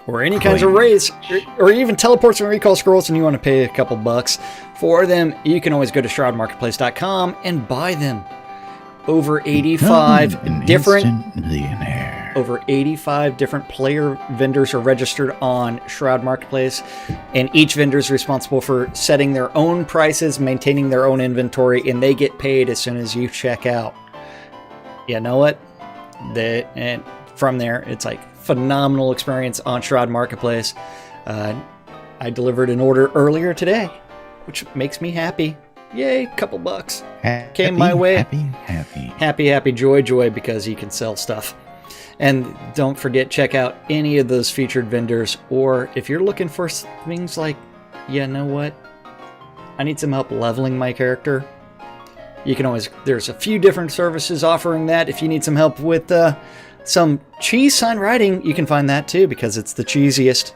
or any kinds of raids, or even teleports and recall scrolls, and you want to pay a couple bucks for them, you can always go to ShroudMarketplace.com and buy them. Over 85 different player vendors are registered on Shroud Marketplace, and each vendor is responsible for setting their own prices, maintaining their own inventory, and they get paid as soon as you check out. You know what? And from there, it's like phenomenal experience on Shroud Marketplace. I delivered an order earlier today, which makes me happy. Yay, couple bucks came my way. Happy, joy, because you can sell stuff. And don't forget, check out any of those featured vendors, or if you're looking for things like, you know what, I need some help leveling my character, you can always, there's a few different services offering that. If you need some help with some cheese sign writing, you can find that too, because it's the cheesiest.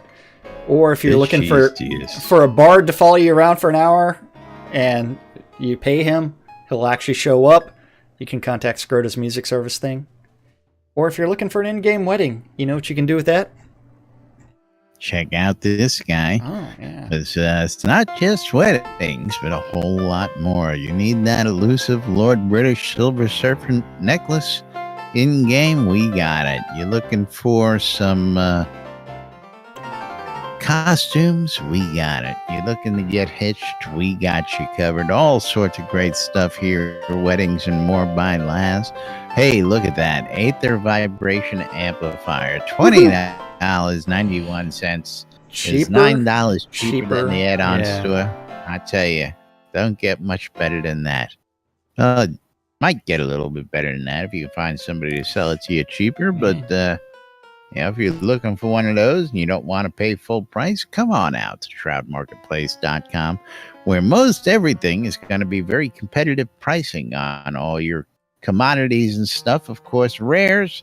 Or if you're looking for a bard to follow you around for an hour and you pay him, he'll actually show up, you can contact Scrota's music service thing. Or if you're looking for an in-game wedding, you know what you can do with that? Check out this guy. Oh, yeah. It's not just weddings, but a whole lot more. You need that elusive Lord British Silver Serpent necklace in-game? We got it. You're looking for some costumes? We got it. You're looking to get hitched? We got you covered. All sorts of great stuff here. Weddings and more by Laz. Hey, look at that. Aether Vibration Amplifier. $20.91. Cheaper? It's $9 cheaper than the add-on store. I tell you, don't get much better than that. Might get a little bit better than that if you can find somebody to sell it to you cheaper. But if you're looking for one of those and you don't want to pay full price, come on out to shroudmarketplace.com, where most everything is going to be very competitive pricing on all your commodities and stuff. Of course, rares,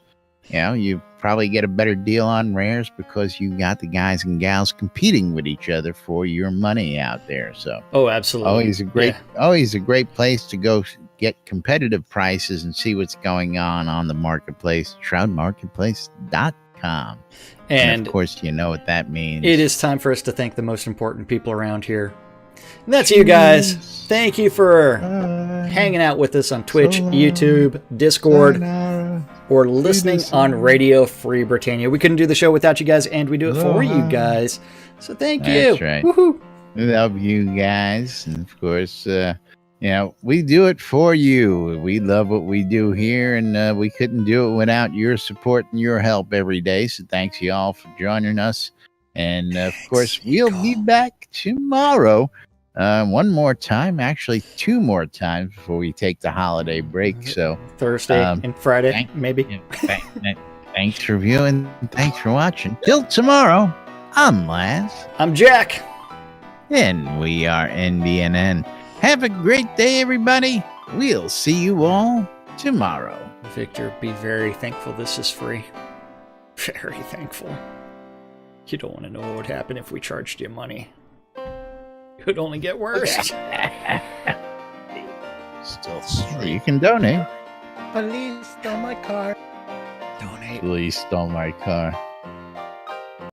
you probably get a better deal on rares because you got the guys and gals competing with each other for your money out there. So, absolutely, always a great place to go get competitive prices and see what's going on the marketplace. Shroudmarketplace.com. And of course, you know what that means. It is time for us to thank the most important people around here. And that's you guys. Thank you for hanging out with us on Twitch, YouTube, Discord, or listening on Radio Free Britannia. We couldn't do the show without you guys, and we do it for you guys. So thank you. That's right. Woohoo. We love you guys. And of course, we do it for you. We love what we do here, and we couldn't do it without your support and your help every day. So thanks you all for joining us. And of course, we'll be back tomorrow. One more time, actually 2 more times before we take the holiday break. So Thursday and Friday, maybe. Thanks for viewing. Thanks for watching. Till tomorrow, I'm Laz. I'm Jack. And we are NBNN. Have a great day, everybody. We'll see you all tomorrow. Victor, be very thankful this is free. Very thankful. You don't want to know what would happen if we charged you money. It would only get worse. Still You can donate. Police stole my car. Donate. Police stole my car.